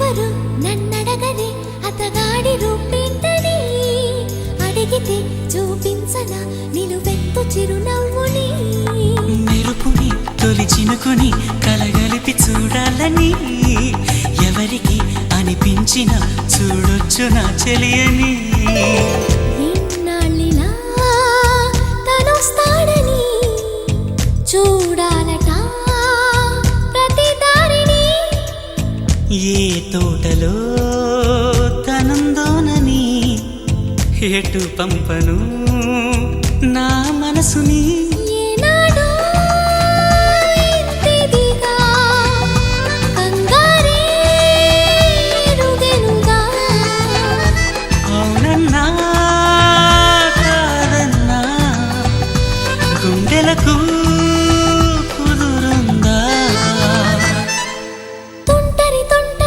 ఎవరు నన్నడగని అతగాడి రూపేంటని అడిగితే చూపించన నిలువెత్తు చిరునవ్వుని మెరుపుని తొలి చినుకుని కలగలిపి చూడాలని ఎవరికి అనిపించిన చూడొచ్చు నా చెలియని ఇన్నాళ్ళిలా తనొస్తాడని చూడాలట ప్రతి దారిని ఏ తోటలో తనందోనని ఎటు పంపను నా మనసుని